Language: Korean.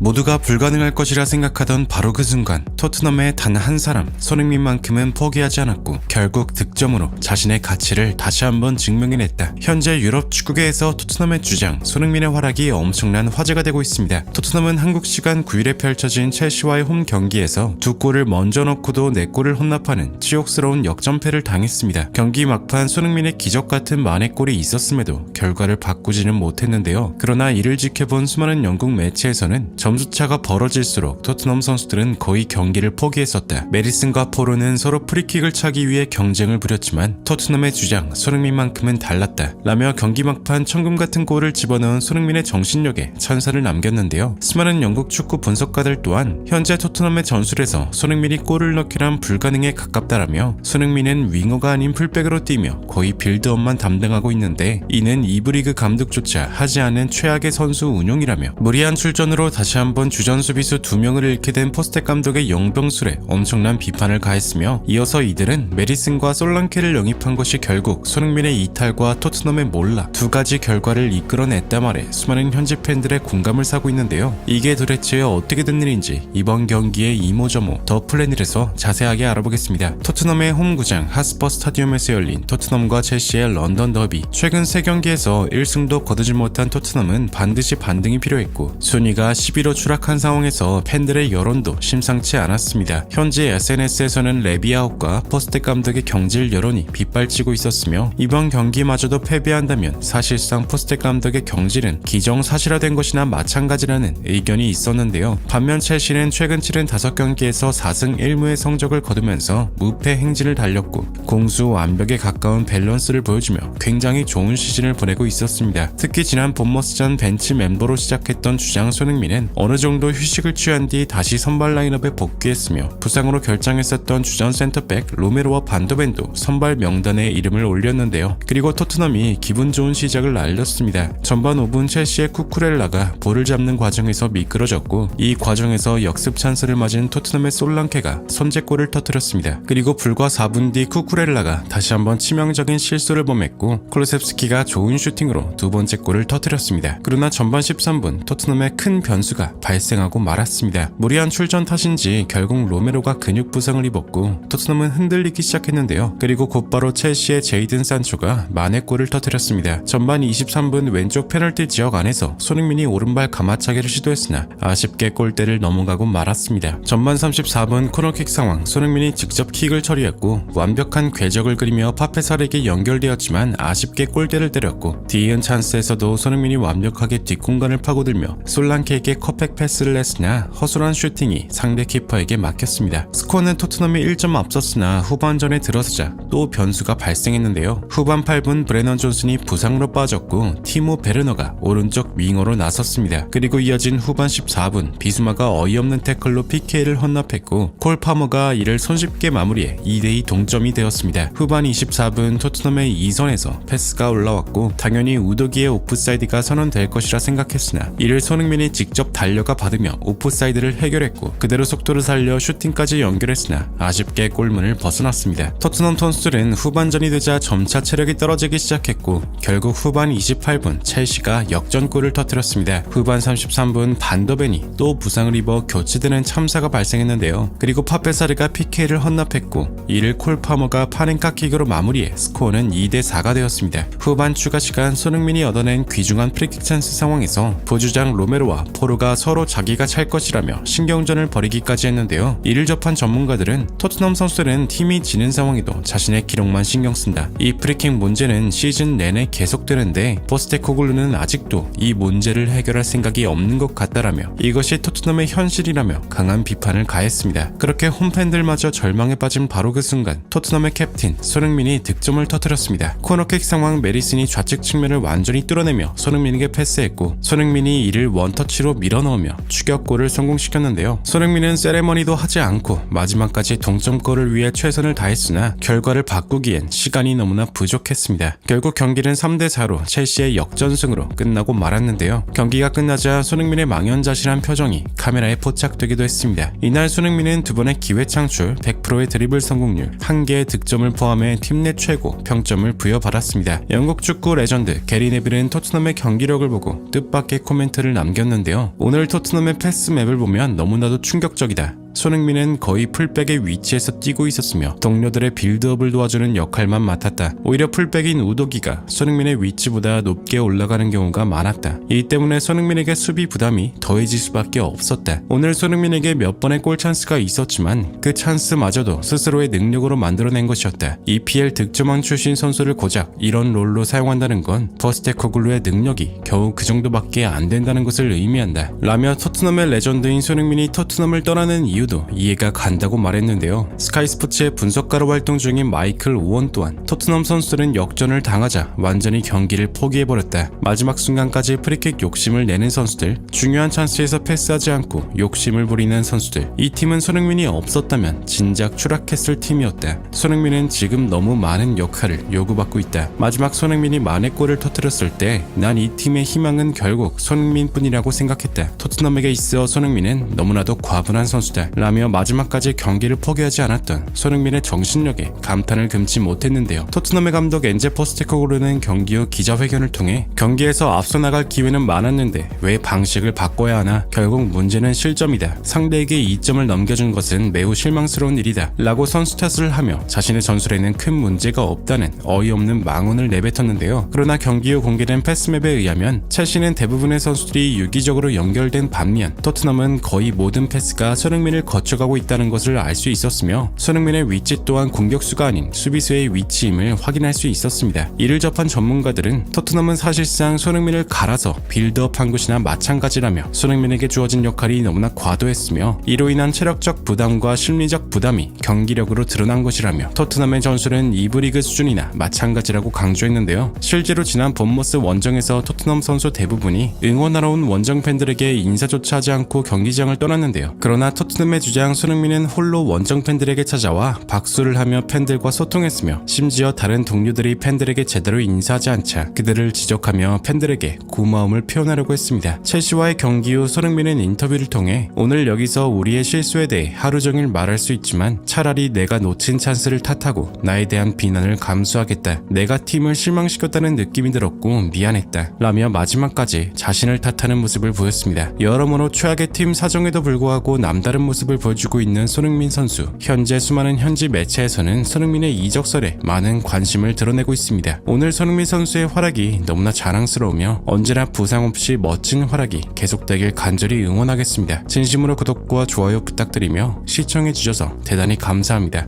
모두가 불가능할 것이라 생각하던 바로 그 순간 토트넘의 단 한 사람 손흥민만큼은 포기하지 않았고 결국 득점으로 자신의 가치를 다시 한번 증명해냈다. 현재 유럽 축구계에서 토트넘의 주장 손흥민의 활약이 엄청난 화제가 되고 있습니다. 토트넘은 한국 시간 9일에 펼쳐진 첼시와의 홈 경기에서 두 골을 먼저 넣고도 네 골을 혼납하는 치욕스러운 역전패를 당했습니다. 경기 막판 손흥민의 기적같은 만회골이 있었음에도 결과를 바꾸지는 못했는데요. 그러나 이를 지켜본 수많은 영국 매체에서는 점수차가 벌어질수록 토트넘 선수들은 거의 경기를 포기했었다. 메리슨과 포로는 서로 프리킥을 차기 위해 경쟁을 벌였지만 토트넘의 주장 손흥민만큼은 달랐다 라며 경기 막판 천금 같은 골을 집어넣은 손흥민의 정신력에 찬사를 남겼는데요. 수많은 영국 축구 분석가들 또한 현재 토트넘의 전술에서 손흥민이 골을 넣기란 불가능에 가깝다라며 손흥민은 윙어가 아닌 풀백으로 뛰며 거의 빌드업만 담당하고 있는데 이는 이브리그 감독조차 하지 않은 최악의 선수 운용이라며 무리한 출전으로 다시 한번 주전 수비수 2명을 잃게 된 포스텍 감독의 영병술에 엄청난 비판을 가했으며 이어서 이들은 메리슨과 솔랑케를 영입한 것이 결국 손흥민의 이탈과 토트넘의 몰락 두 가지 결과를 이끌어냈다 말에 수많은 현지 팬들의 공감을 사고 있는데요. 이게 도대체 어떻게 된 일인지 이번 경기의 이모저모 더 플래닛에서 자세하게 알아보겠습니다. 토트넘의 홈구장 핫스퍼 스타디움에서 열린 토트넘과 첼시의 런던 더비. 최근 3경기에서 1승도 거두지 못한 토트넘은 반드시 반등이 필요했고 순위가 11로 추락한 상황에서 팬들의 여론도 심상치 않았습니다. 현재 SNS에서는 레비아웃과 포스텍 감독의 경질 여론이 빗발치고 있었으며 이번 경기마저도 패배한다면 사실상 포스텍 감독의 경질은 기정사실화된 것이나 마찬가지라는 의견이 있었는데요. 반면 첼시는 최근 치른 5경기에서 4승 1무의 성적을 거두면서 무패 행진을 달렸고 공수 완벽에 가까운 밸런스를 보여주며 굉장히 좋은 시즌을 보내고 있었습니다. 특히 지난 본머스전 벤치 멤버로 시작했던 주장 손흥민은 어느 정도 휴식을 취한 뒤 다시 선발 라인업에 복귀했으며 부상으로 결장했었던 주전 센터백 로메로와 반더벤도 선발 명단에 이름을 올렸는데요. 그리고 토트넘이 기분 좋은 시작을 알렸습니다. 전반 5분 첼시의 쿠쿠렐라가 볼을 잡는 과정에서 미끄러졌고 이 과정에서 역습 찬스를 맞은 토트넘의 솔랑케가 선제골을 터뜨렸습니다. 그리고 불과 4분 뒤 쿠쿠렐라가 다시 한번 치명적인 실수를 범했고 콜루셉스키가 좋은 슈팅으로 두 번째 골을 터뜨렸습니다. 그러나 전반 13분 토트넘의 큰 변수가 발생하고 말았습니다. 무리한 출전 탓인지 결국 로메로가 근육 부상을 입었고 토트넘은 흔들리기 시작했는데요. 그리고 곧바로 첼시의 제이든 산초가 만회골을 터뜨렸습니다. 전반 23분 왼쪽 페널티 지역 안에서 손흥민이 오른발 가마차기를 시도했으나 아쉽게 골대를 넘어가고 말았습니다. 전반 34분 코너킥 상황 손흥민이 직접 킥을 처리했고 완벽한 궤적을 그리며 파페사르에게 연결되었지만 아쉽게 골대를 때렸고 뒤이은 찬스에서도 손흥민이 완벽하게 뒷공간을 파고들며 솔랑케에게 컵백 패스를 했으나 허술한 슈팅이 상대 키퍼에게 막혔습니다. 스코어는 토트넘이 1점 앞섰으나 후반전에 들어서자 또 변수가 발생했는데요. 후반 8분 브레넌 존슨이 부상으로 빠졌고 티모 베르너가 오른쪽 윙어로 나섰습니다. 그리고 이어진 후반 14분 비수마가 어이없는 태클로 PK를 헌납했고 콜 파머가 이를 손쉽게 마무리해 2대2 동점이 되었습니다. 후반 24분 토트넘의 2선에서 패스가 올라왔고 당연히 우도기의 오프사이드가 선언될 것이라 생각했으나 이를 손흥민이 직접 달려가 받으며 오프사이드를 해결했고 그대로 속도를 살려 슈팅까지 연결했으나 아쉽게 골문을 벗어났습니다. 토트넘 선수들은 후반전이 되자 점차 체력이 떨어지기 시작했고 결국 후반 28분 첼시가 역전골을 터뜨렸습니다. 후반 33분 반더벤이 또 부상을 입어 교체되는 참사가 발생했는데요. 그리고 파페사르가 PK를 헌납했고 이를 콜 파머가 파넨카킥으로 마무리해 스코어는 2대4가 되었습니다. 후반 추가 시간 손흥민이 얻어낸 귀중한 프리킥 찬스 상황에서 부주장 로메로와 포로가 서로 자기가 찰 것이라며 신경전을 벌이기까지 했는데요. 이를 접한 전문가들은 토트넘 선수들은 팀이 지는 상황에도 자신의 기록만 신경 쓴다. 이 프리킥 문제는 시즌 내내 계속되는데 포스테코글루는 아직도 이 문제를 해결할 생각이 없는 것 같다라며 이것이 토트넘의 현실이라며 강한 비판을 가했습니다. 그렇게 홈팬들마저 절망에 빠진 바로 그 순간 토트넘의 캡틴 손흥민이 득점을 터뜨렸습니다. 코너킥 상황 메리슨이 좌측 측면을 완전히 뚫어내며 손흥민에게 패스했고 손흥민이 이를 원터치로 밀어넣으며 추격골을 성공시켰는데요. 손흥민은 세레머니도 하지 않고 마지막까지 동점골을 위해 최선을 다했으나 결과를 바꾸기엔 시간이 너무나 부족했습니다. 결국 경기는 3대4로 첼시의 역전승으로 끝나고 말았는데요. 경기가 끝나자 손흥민의 망연자실한 표정이 카메라에 포착되기도 했습니다. 이날 손흥민은 2번의 기회 창출, 100%의 드리블 성공률, 1개의 득점을 포함해 팀 내 최고 평점을 부여받았습니다. 영국 축구 레전드 게리 네빌은 토트넘의 경기력을 보고 뜻밖의 코멘트를 남겼는데요. 오늘 토트넘의 패스 맵을 보면 너무나도 충격적이다. 손흥민은 거의 풀백의 위치에서 뛰고 있었으며 동료들의 빌드업을 도와주는 역할만 맡았다. 오히려 풀백인 우도기가 손흥민의 위치보다 높게 올라가는 경우가 많았다. 이 때문에 손흥민에게 수비 부담이 더해질 수밖에 없었다. 오늘 손흥민에게 몇 번의 골 찬스가 있었지만 그 찬스마저도 스스로의 능력으로 만들어낸 것이었다. EPL 득점왕 출신 선수를 고작 이런 롤로 사용한다는 건 포스테코글루의 능력이 겨우 그 정도밖에 안 된다는 것을 의미한다. 라며 토트넘의 레전드인 손흥민이 토트넘을 떠나는 이유도 이해가 간다고 말했는데요. 스카이 스포츠의 분석가로 활동 중인 마이클 오원 또한 토트넘 선수들은 역전을 당하자 완전히 경기를 포기해버렸다. 마지막 순간까지 프리킥 욕심을 내는 선수들, 중요한 찬스에서 패스하지 않고 욕심을 부리는 선수들, 이 팀은 손흥민이 없었다면 진작 추락했을 팀이었다. 손흥민은 지금 너무 많은 역할을 요구받고 있다. 마지막 손흥민이 만회 골을 터뜨렸을 때 난 이 팀의 희망은 결국 손흥민뿐이라고 생각했다. 토트넘에게 있어 손흥민은 너무나도 과분한 선수다 라며 마지막까지 경기를 포기하지 않았던 손흥민의 정신력에 감탄을 금치 못했는데요. 토트넘의 감독 엔제 포스테코글루는 경기 후 기자회견을 통해 경기에서 앞서 나갈 기회는 많았는데 왜 방식을 바꿔야 하나, 결국 문제는 실점이다. 상대에게 2점을 넘겨준 것은 매우 실망스러운 일이다 라고 선수 탓을 하며 자신의 전술에는 큰 문제가 없다는 어이없는 망언을 내뱉었는데요. 그러나 경기 후 공개된 패스맵에 의하면 첼시는 대부분의 선수들이 유기적으로 연결된 반면 토트넘은 거의 모든 패스가 손흥민을 거쳐가고 있다는 것을 알 수 있었으며 손흥민의 위치 또한 공격수가 아닌 수비수의 위치임을 확인할 수 있었습니다. 이를 접한 전문가들은 토트넘은 사실상 손흥민을 갈아서 빌드업한 것이나 마찬가지라며 손흥민에게 주어진 역할이 너무나 과도했으며 이로 인한 체력적 부담과 심리적 부담이 경기력으로 드러난 것이라며 토트넘의 전술은 2부 리그 수준이나 마찬가지라고 강조했는데요. 실제로 지난 본머스 원정에서 토트넘 선수 대부분이 응원하러 온 원정 팬들에게 인사조차 하지 않고 경기장을 떠났는데요. 그러나 토트넘의 주장 손흥민은 홀로 원정 팬들에게 찾아와 박수를 하며 팬들과 소통했으며 심지어 다른 동료들이 팬들에게 제대로 인사하지 않자 그들을 지적하며 팬들에게 고마움을 표현하려고 했습니다. 첼시와의 경기 후 손흥민은 인터뷰를 통해 오늘 여기서 우리의 실수에 대해 하루 종일 말할 수 있지만 차라리 내가 놓친 찬스를 탓하고 나에 대한 비난을 감수하겠다. 내가 팀을 실망시켰다는 느낌이 들었고 미안했다 라며 마지막까지 자신을 탓하는 모습을 보였습니다. 여러모로 최악의 팀 사정에도 불구하고 남다른 모습을 보여주고 있는 손흥민 선수. 현재 수많은 현지 매체에서는 손흥민의 이적설에 많은 관심을 드러내고 있습니다. 오늘 손흥민 선수의 활약이 너무나 자랑스러우며 언제나 부상 없이 멋진 활약이 계속되길 간절히 응원하겠습니다. 진심으로 구독과 좋아요 부탁드리며 시청해주셔서 대단히 감사합니다.